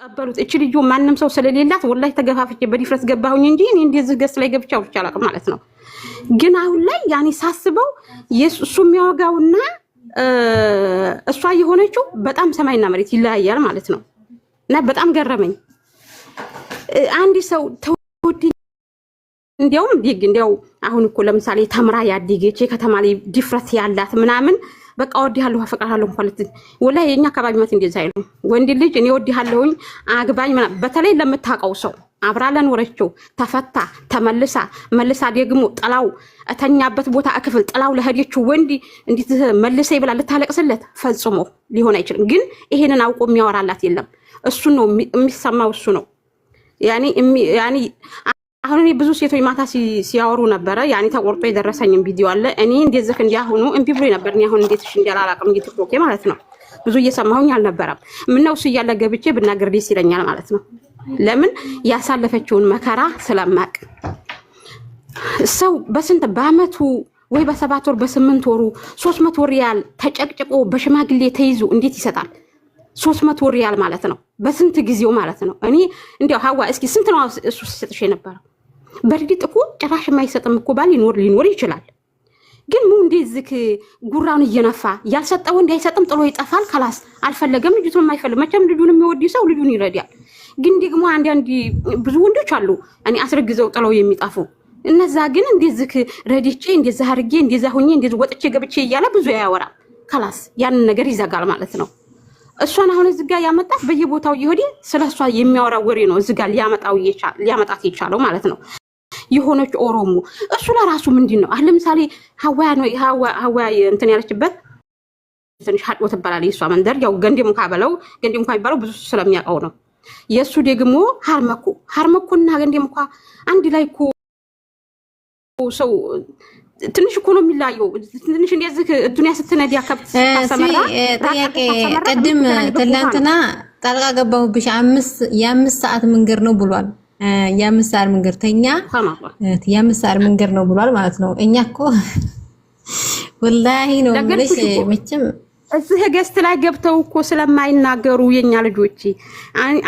አበሉት እቺ ልጅ ማንንም ሰው ስለሌላት ወላሂ ተገፋፍቼ በዲፍረስ ገባሁኝ እንጂ እኔ እንደዚህ ገስ ላይ ገብቻው ይቻላል ማለት ነው። ግን አሁን ላይ ያኔ ሳስበው እሱ የሚያወጋውና እሷ የሆነችው በጣም ሰማይና መሬት ይለያያል ማለት ነው። እና በጣም ገረመኝ። አንድ ሰው ተወዲ እንዲያው አሁን እኮ ለምሳሌ ተምራ ያዲገች ከተማ ላይ ዲፍረስ ያላት ምናምን በቃ ወዲያለሁ አፈቅራለሁ ማለት ወላሂ የኛ አካባቢ ማለት እንደዛ አይሉ ወንድ ልጅ እኔ ወዲያለሁኝ አግባኝ ማለት በተለይ ለምታቀው ሰው አብራለን ወረችው ተፈታ መልሳ ደግሞ ጥላው እተኛበት ቦታ አክፍል ጥላው ለሄደችው ወንድ እንዴት መልሰ ይብላ ልታለቅስለት ፈጽሞ ሊሆን አይችልም። ግን ይሄንን አውቆ የሚያወራላት የለም። እሱ ነው የሚሰማው እሱ ነው ያኒ አሁን እኔ ብዙ ሴቶች ማታ ሲያወሩ ነበር። ያኒ ተቆርጦ የደረሰኝም ቪዲዮ አለ። እኔ እንደዚህ እንዲያሁኑ እምቢ ብሎ ነበር። እኔ አሁን እንዴት እሺ እንዲያላላቅም እየተቆቄ ማለት ነው። ብዙ እየሰማሁኝ አልነበረም። ምነው እሱ እያለ ገብቼ ብናገር ደስ ይለኛል ማለት ነው። ለምን ያሳለፈችውን መከራ ስለማቅ ሰው በስንት በአመቱ ወይ በ7 ወር በ8 ወሩ 300 ሪያል ተጨቅጭቆ በሽማግሌ ተይዞ እንዴት ይሰጣል? 300 ሪያል ማለት ነው። በስንት ጊዜው ማለት ነው። እኔ እንዲያው ሀዋ እስኪ ስንት ነው እሱ ሲሰጥሽ የነበረው? በርግጥ እኮ ጭራሽ የማይሰጥም እኮ ባል ሊኖር ይችላል። ግን ሙ እንደዚህ ጉራውን እየነፋ ያልሰጠው እንዳይሰጥም ጥሎ ይጠፋል። ካላስ አልፈለገም ልጅቱን የማይፈልግ መቼም ልጁን የሚወድ ሰው ልጁን ይረዳል። ግን ደግሞ አንዳንድ ብዙ ወንዶች አሉ እኔ አስረግዘው ጥለው የሚጠፉ እነዛ ግን እንደዚህ ረዲቼ እንደዛ አርጌ እንደዛ ሆኜ እንደዚህ ወጥቼ ገብቼ እያለ ብዙ ያወራል። ካላስ ያንን ነገር ይዘጋል ማለት ነው። እሷን አሁን እዚህ ጋር ያመጣት በየቦታው ይሄዲ ስለሷ የሚያወራው ወሬ ነው እዚህ ጋር ሊያመጣት የቻለው ማለት ነው። የሆነች ኦሮሞ እሱ ለራሱ ምንድነው አለ ለምሳሌ ሀዋ እንትን ያለችበት ትንሽ ሀጥቶ ትባላለች። እሷ መንደር ያው ገንዴም ካበለው ብዙ ስለሚያውቀው ነው። የሱ ደግሞ ሀርመኩና ገንዴም እንኳን አንድ ላይ እኮ ሰው ትንሽ እኮ ነው የሚላየው። ትንሽ እንደዚህ ዱንያ ስትነዲያ ከብት ታሰማራ ጥያቄ ቀድም ትላንትና ጣልቃ ገባሁብሽ። የ5 ሰዓት መንገድ ነው ብሏል። የ5 ሰዓት መንገድ ተኛ የ5 ሰዓት መንገድ ነው ብሏል ማለት ነው። እኛ እኮ ወላሂ ነው ብለሽ መቼም እዚህ ገስት ላይ ገብተው እኮ ስለማይናገሩ የኛ ልጆች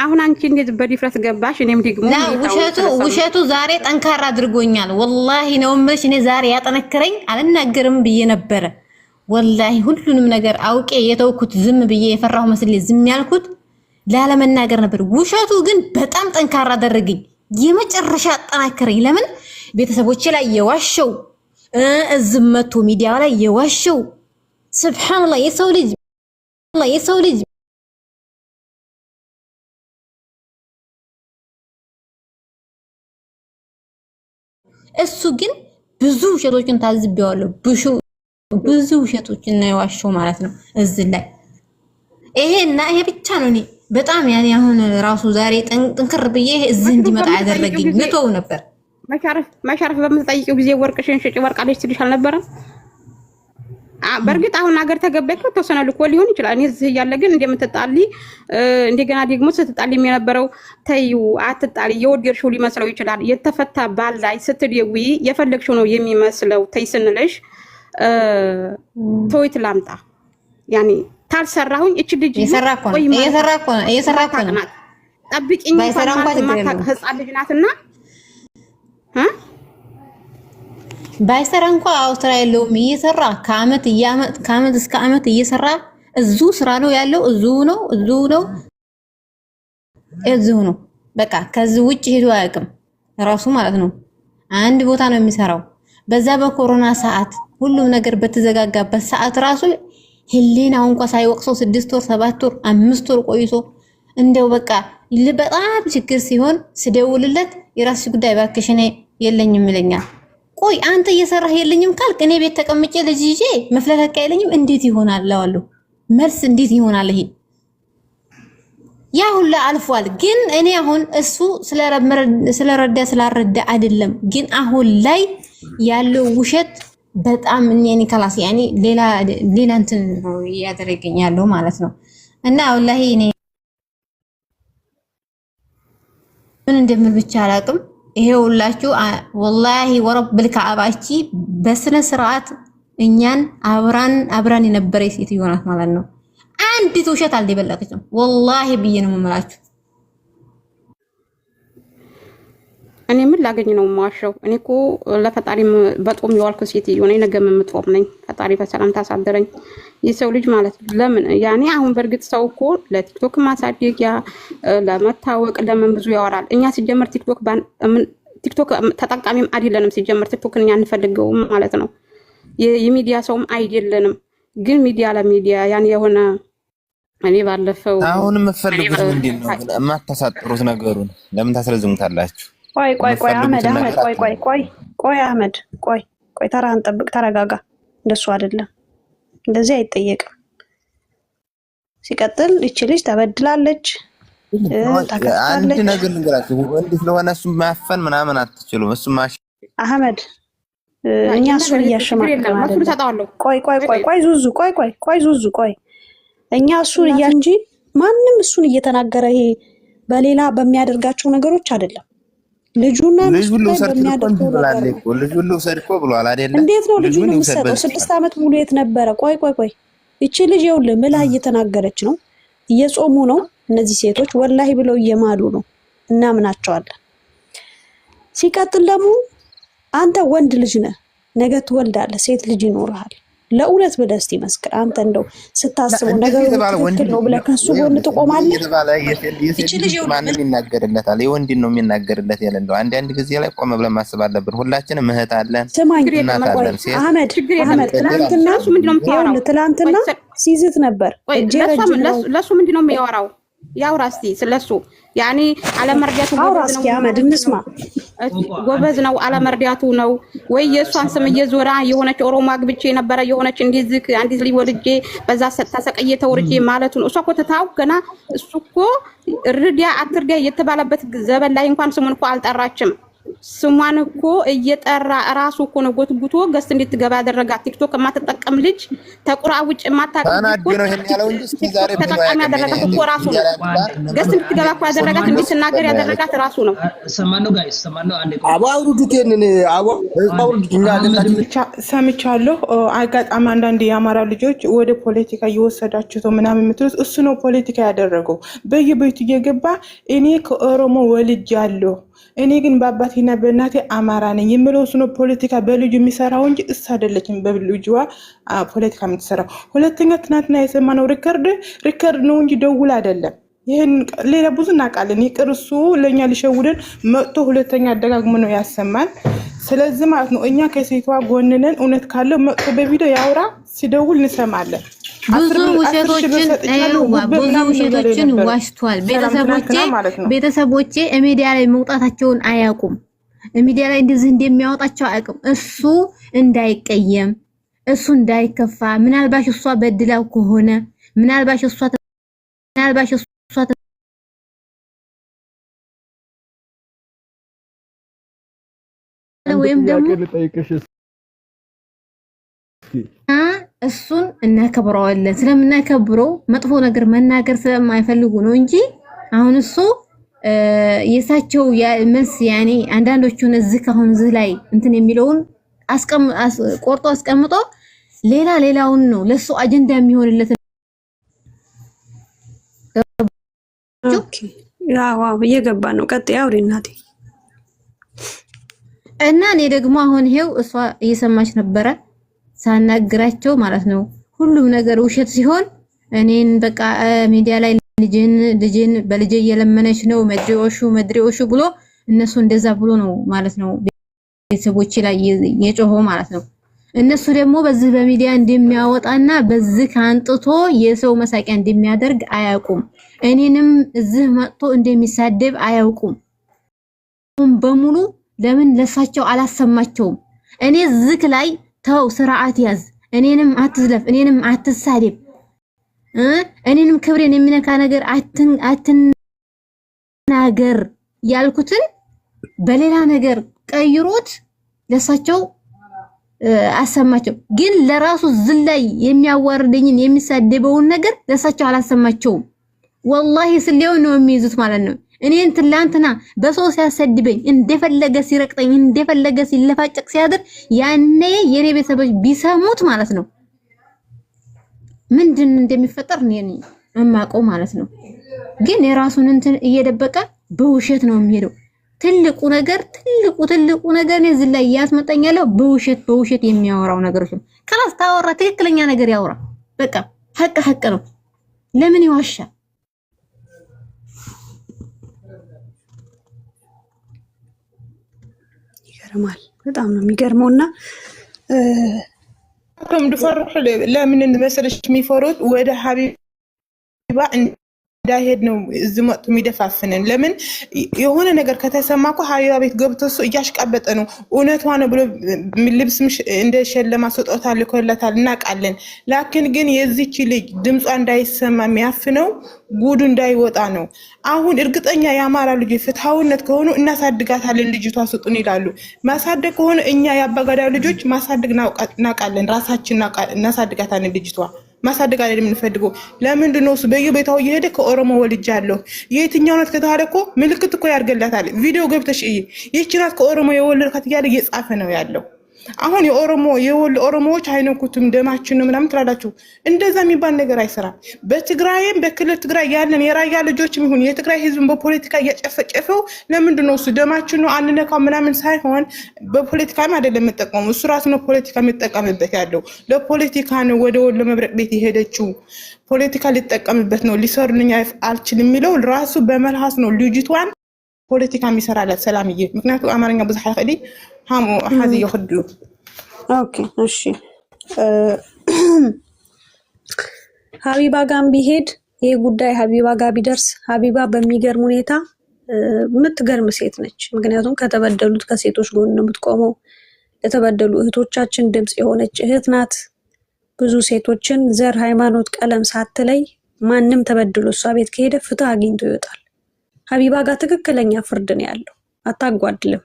አሁን አንቺ እንደዚህ በዲፍረት ገባሽ። እኔም ደግሞ ውሸቱ ዛሬ ጠንካራ አድርጎኛል። ወላሂ ነው ምንሽ እኔ ዛሬ ያጠነከረኝ አልናገርም ብዬ ነበር። ወላሂ ሁሉንም ነገር አውቄ የተውኩት ዝም ብዬ የፈራሁ መስል ዝም ያልኩት ላለመናገር ነበር። ውሸቱ ግን በጣም ጠንካራ አደረገኝ። የመጨረሻ አጠናከረኝ። ለምን ቤተሰቦቼ ላይ የዋሸው እዝመቱ ሚዲያ ላይ የዋሸው ሱብሃንአላህ የሰው ልጅ እሱ ግን ብዙ ውሸቶችን ታዝቤዋለሁ። ብዙ ውሸቶችን ነው የዋሸው ማለት ነው እዚህ ላይ ይሄ ብቻ ነው። እኔ በጣም ያኔ አሁን ራሱ ዛሬ ጥንክር ብዬ እዚህ እንዲመጣ ያደረገኝ ንቶው ነበር። መሻረፍ በምትጠይቂው ጊዜ ወርቅሽን ሽጪ ወርቃለሽ ትልሽ አልነበረም? በርግጥ አሁን ሀገር ተገበክ ተወሰነ ልኮ ሊሆን ይችላል። እኔ እዚህ ያለ ግን እንደምትጣሊ እንደገና ደግሞ ስትጣሊ የነበረው ተይው አትጣሊ የወደድሽው ሊመስለው ይችላል። የተፈታ ባል ላይ ስትደውይ የፈለግሽው ነው የሚመስለው። ተይ ስንልሽ ተውት ላምጣ ያኔ ታልሰራሁኝ እቺ ልጅ እየሰራኩ ነው ጠብቂኝ ማታ ህፃን ልጅ ናትና ባይሰራ እንኳን አውስትራሊያ ለውም እየሰራ ከአመት እስከ አመት እየሰራ እዙ ስራ ነው ያለው። እዙ ነው በቃ ከዚህ ውጭ ሄዶ አያውቅም ራሱ ማለት ነው። አንድ ቦታ ነው የሚሰራው። በዛ በኮሮና ሰዓት ሁሉም ነገር በተዘጋጋበት ሰዓት ራሱ ህሊናው እንኳን ሳይወቅሰው 6 ወር 7 ወር 5 ወር ቆይቶ እንደው በቃ በጣም ችግር ሲሆን ስደውልለት የራስሽ ጉዳይ ባክሽ እኔ የለኝም ይለኛል። ቆይ አንተ እየሰራህ የለኝም ካልክ እኔ ቤት ተቀምጬ ልጅ ይዤ መፍለከካ የለኝም እንዴት ይሆናል? አለው መልስ እንዴት ይሆናል? ይሄ ያ ሁሉ አልፏል። ግን እኔ አሁን እሱ ስላረዳ አይደለም። ግን አሁን ላይ ያለው ውሸት በጣም እኔ ከላስ ያኔ ሌላ እንትን ነው ያደረገኝ ያለው ማለት ነው። እና ወላሂ እኔ ምን እንደምል ብቻ አላቅም። ይሄ ሁላችሁ ወላሂ ወረብል ከዓባቺ በስነ ስርዓት እኛን አብራን የነበረ ሴት ይሆናል ማለት ነው። አንዲት ውሸት አልደበለቀችም። ወላሂ ብዬ ነው የምላችሁ። እኔ ምን ላገኝ ነው የማዋሸው? እኔ እኮ ለፈጣሪ በጦም የዋልኩ ሴትዮ ነኝ። ነገ የምትጾም ነኝ። ፈጣሪ በሰላም ታሳድረኝ። የሰው ልጅ ማለት ለምን ያኔ አሁን በእርግጥ ሰው እኮ ለቲክቶክ ማሳደጊያ ለመታወቅ ለምን ብዙ ያወራል። እኛ ሲጀመር ቲክቶክ ተጠቃሚም አይደለንም። ሲጀመር ቲክቶክ እኛ አንፈልገውም ማለት ነው። የሚዲያ ሰውም አይደለንም። ግን ሚዲያ ለሚዲያ ያን የሆነ እኔ ባለፈው አሁን የምትፈልጉት ምንድን ነው? የማታሳጥሩት ነገሩን ለምን ታስረዝሙታላችሁ? ቆይ አህመድ ቆይ አህመድ ቆይ ተራህን ጠብቅ፣ ተረጋጋ። እንደሱ አይደለም፣ እንደዚህ አይጠየቅም። ሲቀጥል ይቺ ልጅ ተበድላለች፣ አንድ ነገር ልንገራችሁ፣ ወንድ ስለሆነ እሱ ማፈን ምናምን አትችሉም። እሱ ማሽ አህመድ እኛ እሱን እያሸማቀቅን አይደለም። ቆይ ዙዙ እኛ እሱን እንጂ ማንም እሱን እየተናገረ ይሄ በሌላ በሚያደርጋቸው ነገሮች አይደለም። ልጁና ልጁን ልውሰድ እኮ ብሏል አይደለም? እንዴት ነው ልጁን የምትሰጠው? 6 ዓመት ሙሉ የት ነበረ? ቆይ እቺ ልጅ ይኸውልህ ምላ እየተናገረች ነው። እየጾሙ ነው እነዚህ ሴቶች ወላሂ ብለው እየማሉ ነው። እናምናቸዋለን። ሲቀጥል ደግሞ አንተ ወንድ ልጅ ነህ፣ ነገ ትወልዳለህ፣ ሴት ልጅ ይኖርሃል። ለእውነት ብለህ እስቲ መስክር። አንተ እንደው ስታስበው ነገሩ ትክክል ነው ብለህ ከሱ ጎን ትቆማለህ? እቺ ልጅ ማንም ይናገርለታል። የወንድን ነው የሚናገርለት ያለው። አንድ ጊዜ ላይ ቆም ብለን ማሰብ አለብን። ሁላችንም እህት አለን፣ እናት አለን። አህመድ ትናንትና ሲዝት ነበር። ለሱ ምንድን ነው የሚያወራው? ያውራ እስቲ ስለሱ። ያኔ አለመርዳቱ ጎበዝ ነው አለመርዳቱ ነው ወይ? የእሷን ስም እየዞራ የሆነች ኦሮሞ አግብቼ ነበረ የሆነች እንዲዝክ አንዲት ልጅ ወልጄ በዛ ተሰቀየ ተወርጄ ማለቱ ነው። እሷ እኮ ተታው ገና እሱ እኮ ርዲያ አትርዳ የተባለበት ዘበን ላይ እንኳን ስሙን እኮ አልጠራችም። ስሟን እኮ እየጠራ ራሱ እኮ ነው ጎትጉቶ ገስት እንድትገባ ያደረጋት። ቲክቶክ የማትጠቀም ልጅ ተቁራ ውጭ የማታውቅ ነው ይሄን ያለው እንጂ እስቲ ዛሬ ተጠቃሚ ያደረጋት እኮ ራሱ ነው። ገስት እንድትገባ እኮ ያደረጋት እንድትናገር ያደረጋት ራሱ ነው። ሰማነው ጋይስ ሰማነው። አንዴ ሰምቻለሁ። አጋጣሚ አንዳንድ የአማራ ልጆች ወደ ፖለቲካ እየወሰዳችሁ ምናምን የምትሉት እሱ ነው ፖለቲካ ያደረገው። በየቤቱ እየገባ እኔ ከኦሮሞ ወልጃለሁ እኔ ግን በአባቴና በእናቴ አማራ ነኝ የሚለው እሱ ነው ፖለቲካ በልጁ የሚሰራው እንጂ እሱ አይደለችም በልጁዋ ፖለቲካ የምትሰራው። ሁለተኛ ትናንትና የሰማነው ሪከርድ ነው እንጂ ደውል አይደለም። ይሄን ሌላ ብዙ እናውቃለን። ይቅርሱ ለኛ ሊሸውደን መጥቶ ሁለተኛ አደጋግሞ ነው ያሰማን። ስለዚህ ማለት ነው እኛ ከሴቷ ጎንነን እውነት ካለው መጥቶ በቪዲዮ ያውራ፣ ሲደውል እንሰማለን። ብዙ ውሸቶችን ዋሽቷል። ቤተሰቦቼ ሚዲያ ላይ መውጣታቸውን አያውቁም። ሚዲያ ላይ እንደዚህ እንደሚያወጣቸው አያውቁም። እሱ እንዳይቀየም፣ እሱ እንዳይከፋ፣ ምናልባሽ እሷ በድላው ከሆነ ምናልባሽ እሷ ወይም ደግሞ እሱን እናከብረዋለን። ስለምናከብረው መጥፎ ነገር መናገር ስለማይፈልጉ ነው እንጂ አሁን እሱ የሳቸው መልስ ያኔ አንዳንዶቹን እዚህ ላይ እንትን የሚለውን ቆርጦ አስቀምጦ ሌላውን ነው ለሱ አጀንዳ የሚሆንለት። ኦኬ ያው እየገባ ነው። ቀጥይ አውሪ እናቴ። እና እኔ ደግሞ አሁን ይሄው እሷ እየሰማች ነበረ ሳናግራቸው ማለት ነው። ሁሉም ነገር ውሸት ሲሆን እኔን በቃ ሚዲያ ላይ ልጅን በልጅ እየለመነች ነው መድሪዎሹ ብሎ እነሱ እንደዛ ብሎ ነው ማለት ነው ቤተሰቦች ላይ የጮኸው ማለት ነው። እነሱ ደግሞ በዚህ በሚዲያ እንደሚያወጣና በዚህ ካንጥቶ የሰው መሳቂያ እንደሚያደርግ አያውቁም። እኔንም እዚህ መጥቶ እንደሚሳደብ አያውቁም። በሙሉ ለምን ለሳቸው አላሰማቸውም? እኔ ዝክ ላይ ተው ስርዓት ያዝ፣ እኔንም አትዝለፍ፣ እኔንም አትሳደብ፣ እኔንም ክብሬን የሚነካ ነገር አትናገር ያልኩትን በሌላ ነገር ቀይሮት ለሳቸው አሰማቸው። ግን ለራሱ ዝላይ የሚያዋርደኝን የሚሳደበውን ነገር ለሳቸው አላሰማቸውም። ወላሂ ስሌው ነው የሚይዙት ማለት ነው። እኔን ትላንትና በሰው ሲያሰድበኝ እንደፈለገ ሲረቅጠኝ እንደፈለገ ሲለፋጨቅ ሲያድር ያኔ የኔ ቤተሰቦች ቢሰሙት ማለት ነው ምንድን እንደሚፈጠር እኔ እማቀው ማለት ነው። ግን የራሱን እንትን እየደበቀ በውሸት ነው የሚሄደው። ትልቁ ነገር እኔ እዚህ ላይ ያስመጣኛለሁ በውሸት የሚያወራው ነገሮች ነው። ከላስ ታወራ ትክክለኛ ነገር ያወራ። በቃ ሐቅ ነው። ለምን ይዋሻል? ይገርማል። በጣም ነው የሚገርመውና ለምን መሰለሽ የሚፈሩት ወደ ሀቢባ እንዳይሄድ ነው እዚህ መጥቶ የሚደፋፍነን። ለምን የሆነ ነገር ከተሰማ እኮ ሀቢባ ቤት ገብቶ እሱ እያሽቃበጠ ነው እውነቷ ነው ብሎ ልብስም እንደ ሸለማ ስጦታ ልኮለታል እናውቃለን። ላኪን ግን የዚች ልጅ ድምጿ እንዳይሰማ የሚያፍነው ጉዱ እንዳይወጣ ነው። አሁን እርግጠኛ የአማራ ልጅ ፍትሃውነት ከሆኑ እናሳድጋታለን ልጅቷ ስጡን ይላሉ። ማሳደግ ከሆነ እኛ የአባጋዳ ልጆች ማሳደግ እናውቃለን፣ ራሳችን እናሳድጋታለን ልጅቷ ማሳደግ አይደለም የምንፈልገው። ለምንድን ነው እሱ በየቤታው እየሄደ ከኦሮሞ ወልጃለሁ የትኛው ናት ከተባለ እኮ ምልክት እኮ ያርገላታል። ቪዲዮ ገብተሽ ይህች ናት ከኦሮሞ የወለድካት እያለ እየጻፈ ነው ያለው። አሁን ኦሮሞዎች አይነኩትም ደማችን ነው ምናምን ትላላችሁ። እንደዛ የሚባል ነገር አይሰራም። በትግራይም በክልል ትግራይ ያለን የራያ ልጆችም ይሁን የትግራይ ህዝብን በፖለቲካ እያጨፈጨፈው ለምንድን ነው እሱ ደማችን ነው አንነካው ምናምን ሳይሆን በፖለቲካም አይደለም የምጠቀመው እሱ ራሱ ነው ፖለቲካ የሚጠቀምበት ያለው ለፖለቲካ ነው። ወደ ወሎ መብረቅ ቤት የሄደችው ፖለቲካ ሊጠቀምበት ነው። ሊሰርልኝ አልችልም የሚለው ራሱ በመልሃስ ነው ልጅቷን ፖለቲካ የሚሰራላት ሰላምዬ። ምክንያቱም አማርኛ ብዙ ሐይዲ ሃሙ አሐዚ ይخدሉ። ኦኬ እሺ ሀቢባ ጋር ቢሄድ ይሄ ጉዳይ ሀቢባ ጋር ቢደርስ ሀቢባ በሚገርም ሁኔታ የምትገርም ሴት ነች። ምክንያቱም ከተበደሉት ከሴቶች ጎን ነው የምትቆመው። የተበደሉ እህቶቻችን ድምጽ የሆነች እህት ናት። ብዙ ሴቶችን ዘር፣ ሃይማኖት፣ ቀለም ሳትለይ ማንም ተበድሎ እሷ ቤት ከሄደ ፍትህ አግኝቶ ይወጣል። ሀቢባ ጋር ትክክለኛ ፍርድ ነው ያለው፣ አታጓድልም።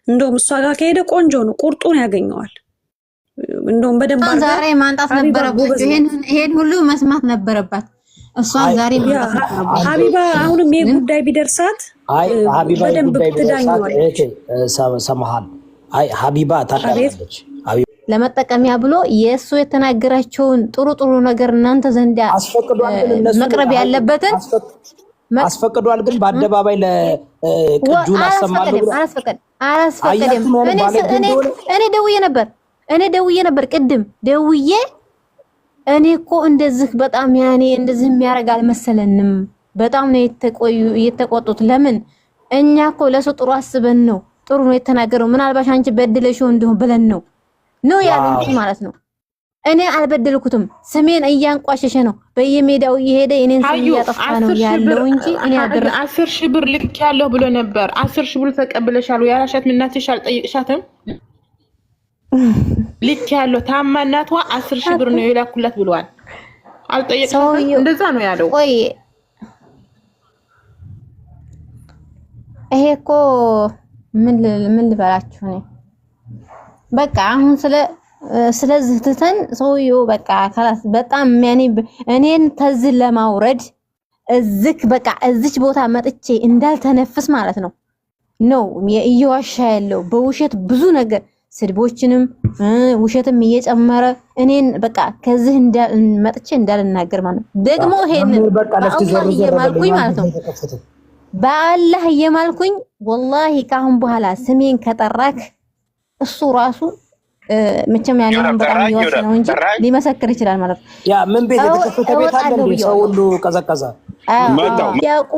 እንደውም እሷ ጋር ከሄደ ቆንጆ ነው፣ ቁርጡን ያገኘዋል። እንደውም በደንብ ዛሬ ማንጣት ነበረባት፣ ይሄን ሁሉ መስማት ነበረባት። እሷ ዛሬ ማንጣት ነበረባት። ሀቢባ አሁንም ይሄ ጉዳይ ቢደርሳት በደንብ ትዳኘዋለች። ሰማሃል? ሀቢባ ታውቃለች። ለመጠቀሚያ ብሎ የእሱ የተናገራቸውን ጥሩ ነገር እናንተ ዘንድ መቅረብ ያለበትን አስፈቅዷል። ግን በአደባባይ ለቅጁን አሰማለሁ አላስፈቀደም። እኔ ደውዬ ነበር ቅድም ደውዬ እኔ እኮ እንደዚህ በጣም ያኔ እንደዚህ የሚያደርግ አልመሰለንም። በጣም ነው የተቆጡት። ለምን እኛ እኮ ለሱ ጥሩ አስበን ነው ጥሩ ነው የተናገረው። ምናልባት አንቺ በድለሽው እንደሆነ ብለን ነው ያሉት ማለት ነው። እኔ አልበደልኩትም። ስሜን እያንቋሸሸ ነው በየሜዳው እየሄደ የኔን ስም እያጠፋ ነው ያለው እንጂ እኔ አደረ 10,000 ብር ልክ ያለው ብሎ ነበር። 10,000 ብር ተቀበለሻል ያላሻት ምናትሽ አልጠየቅሻትም? ልክ ያለው ታማናቷ 10,000 ብር ነው የላኩላት ብሏል። አልጠየቅሻትም? እንደዛ ነው ያለው። ቆይ ይሄ እኮ ምን ልበላችሁ ነው በቃ አሁን ስለዚህ ትተን ሰውየው በቃ خلاص በጣም እኔን ተዝህ ለማውረድ በቃ እዚች ቦታ መጥቼ እንዳልተነፍስ ማለት ነው እየዋሻ ያለው በውሸት ብዙ ነገር ስድቦችንም ውሸትም እየጨመረ እኔን በቃ ከዚህ መጥቼ እንዳልናገር ማለት ነው። ደግሞ ይሄንን እየማልኩኝ ማለት ነው በአላህ እየማልኩኝ ወላሂ ካሁን በኋላ ስሜን ከጠራክ እሱ ራሱ መቼም ያኔ በጣም ይወስ ነው እንጂ ሊመሰክር ይችላል ማለት ነው። ያ ምን ቤት የተከፈተ ቤት አለ እንዴ? ሰው ሁሉ ቀዘቀዘ ያቁ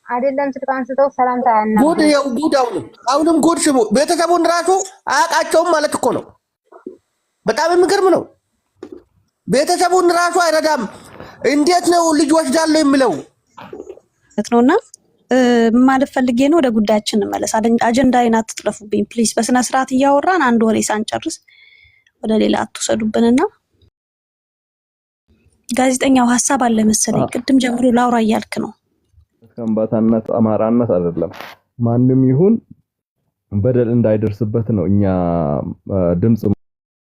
አይደለም ስትቃንስተው ሰላምታ ያና ጉድ አሁንም ጉድ ስሙ። ቤተሰቡን ራሱ አያውቃቸውም ማለት እኮ ነው። በጣም የሚገርም ነው። ቤተሰቡን ራሱ አይረዳም። እንዴት ነው ልጅ ወስዳለሁ የሚለው ነውና ማለት ፈልጌ ነው። ወደ ጉዳያችን እንመለስ። አጀንዳዬን አትጥለፉብኝ ፕሊዝ። በስነ ስርዓት እያወራን አንድ ወሬ ሳንጨርስ ወደ ሌላ አትወሰዱብንና ጋዜጠኛው ሐሳብ አለ መሰለኝ ቅድም ጀምሮ ላውራ እያልክ ነው። ከምባታነት አማራነት አይደለም ማንንም ይሁን በደል እንዳይደርስበት ነው እኛ ድምጽ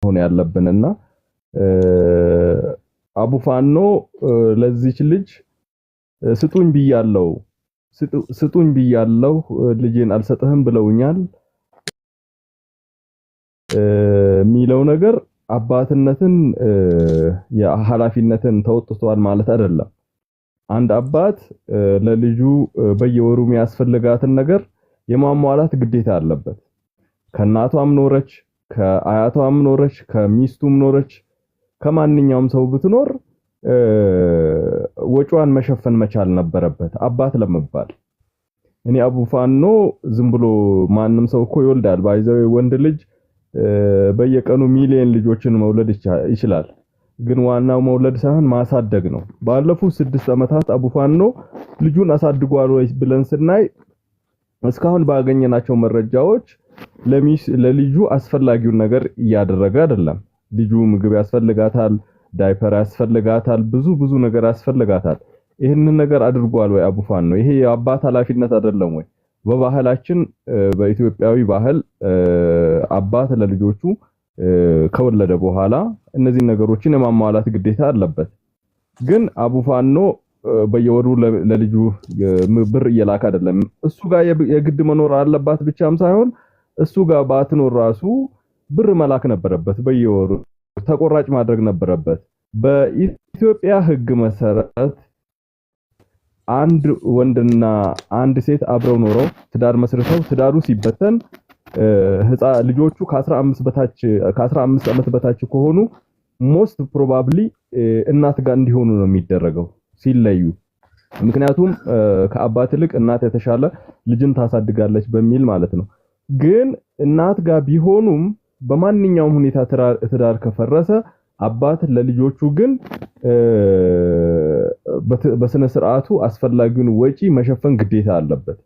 ሆነ ያለብንና አቡፋኖ ለዚች ልጅ ስጡኝ ብያለው ልጄን አልሰጥህም ብለውኛል ሚለው ነገር አባትነትን የኃላፊነትን ተወጥቷል ማለት አይደለም። አንድ አባት ለልጁ በየወሩ የሚያስፈልጋትን ነገር የማሟላት ግዴታ አለበት። ከእናቷም ኖረች፣ ከአያቷም ኖረች፣ ከሚስቱም ኖረች፣ ከማንኛውም ሰው ብትኖር ወጪዋን መሸፈን መቻል ነበረበት አባት ለመባል። እኔ አቡፋኖ ዝም ብሎ ማንም ሰው እኮ ይወልዳል። ባይዘው ወንድ ልጅ በየቀኑ ሚሊዮን ልጆችን መውለድ ይችላል። ግን ዋናው መውለድ ሳይሆን ማሳደግ ነው። ባለፉት 6 ዓመታት አቡፋኖ ልጁን አሳድጓል ወይ ብለን ስናይ እስካሁን ባገኘናቸው መረጃዎች ለልጁ አስፈላጊውን ነገር እያደረገ አይደለም። ልጁ ምግብ ያስፈልጋታል፣ ዳይፐር ያስፈልጋታል፣ ብዙ ነገር ያስፈልጋታል። ይህንን ነገር አድርጓል ወይ አቡፋኖ? ይሄ የአባት ኃላፊነት አይደለም ወይ? በባህላችን በኢትዮጵያዊ ባህል አባት ለልጆቹ ከወለደ በኋላ እነዚህ ነገሮችን የማሟላት ግዴታ አለበት። ግን አቡፋኖ በየወሩ ለልጁ ብር እየላከ አይደለም። እሱ ጋር የግድ መኖር አለባት ብቻም ሳይሆን እሱ ጋር ባትኖር ራሱ ብር መላክ ነበረበት። በየወሩ ተቆራጭ ማድረግ ነበረበት። በኢትዮጵያ ሕግ መሰረት አንድ ወንድና አንድ ሴት አብረው ኖረው ትዳር መስርተው ትዳሩ ሲበተን ልጆቹ ከ15 ዓመት በታች ከሆኑ ሞስት ፕሮባብሊ እናት ጋር እንዲሆኑ ነው የሚደረገው ሲለዩ። ምክንያቱም ከአባት ይልቅ እናት የተሻለ ልጅን ታሳድጋለች በሚል ማለት ነው። ግን እናት ጋር ቢሆኑም በማንኛውም ሁኔታ ትዳር ከፈረሰ አባት ለልጆቹ ግን በስነ ስርዓቱ አስፈላጊውን ወጪ መሸፈን ግዴታ አለበት።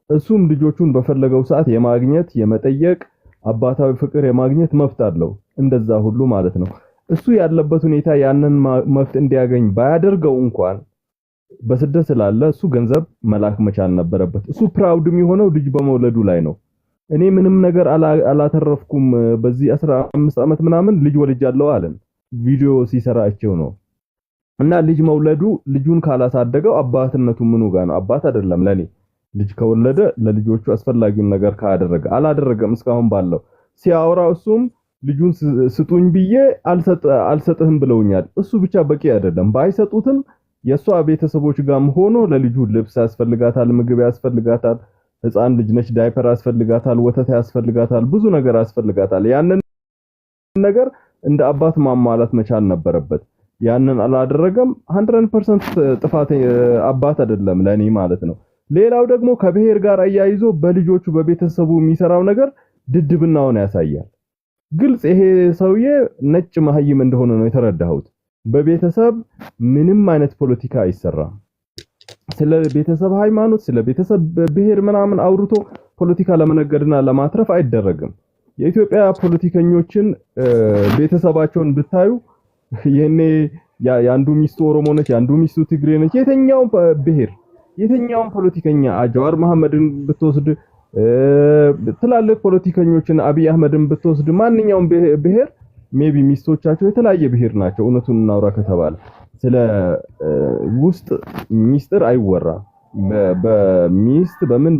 እሱም ልጆቹን በፈለገው ሰዓት የማግኘት የመጠየቅ አባታዊ ፍቅር የማግኘት መብት አለው። እንደዛ ሁሉ ማለት ነው። እሱ ያለበት ሁኔታ ያንን መብት እንዲያገኝ ባያደርገው እንኳን በስደት ስላለ እሱ ገንዘብ መላክ መቻል ነበረበት። እሱ ፕራውድ የሚሆነው ልጅ በመውለዱ ላይ ነው። እኔ ምንም ነገር አላተረፍኩም በዚህ 15 ዓመት ምናምን ልጅ ወልጃለሁ አለን። ቪዲዮ ሲሰራቸው ነው። እና ልጅ መውለዱ ልጁን ካላሳደገው አባትነቱ ምኑ ጋር ነው? አባት አይደለም ለኔ። ልጅ ከወለደ ለልጆቹ አስፈላጊውን ነገር ካደረገ አላደረገም። እስካሁን ባለው ሲያወራ እሱም ልጁን ስጡኝ ብዬ አልሰጥህም ብለውኛል። እሱ ብቻ በቂ አይደለም። ባይሰጡትም የሷ ቤተሰቦች ጋርም ሆኖ ለልጁ ልብስ ያስፈልጋታል፣ ምግብ ያስፈልጋታል፣ ህፃን ልጅ ነች፣ ዳይፐር ያስፈልጋታል፣ ወተት ያስፈልጋታል፣ ብዙ ነገር ያስፈልጋታል። ያንን ነገር እንደ አባት ማሟላት መቻል ነበረበት። ያንን አላደረገም። 100% ጥፋት አባት አይደለም ለኔ ማለት ነው። ሌላው ደግሞ ከብሔር ጋር አያይዞ በልጆቹ በቤተሰቡ የሚሰራው ነገር ድድብናውን ያሳያል። ግልጽ ይሄ ሰውዬ ነጭ መሀይም እንደሆነ ነው የተረዳሁት። በቤተሰብ ምንም አይነት ፖለቲካ አይሰራም። ስለ ቤተሰብ ሃይማኖት፣ ስለ ቤተሰብ ብሔር ምናምን አውርቶ ፖለቲካ ለመነገድና ለማትረፍ አይደረግም። የኢትዮጵያ ፖለቲከኞችን ቤተሰባቸውን ብታዩ የኔ ያንዱ ሚስቱ ኦሮሞ ነች፣ ያንዱ ሚስቱ ትግሬ ነች። የትኛውም ፖለቲከኛ ጀዋር መሐመድን ብትወስድ፣ ትላልቅ ፖለቲከኞችን አብይ አህመድን ብትወስድ፣ ማንኛውም ብሔር ሜቢ ሚስቶቻቸው የተለያየ ብሔር ናቸው። እውነቱን እናውራ ከተባለ ስለ ውስጥ ሚስጥር አይወራም። በሚስት በምን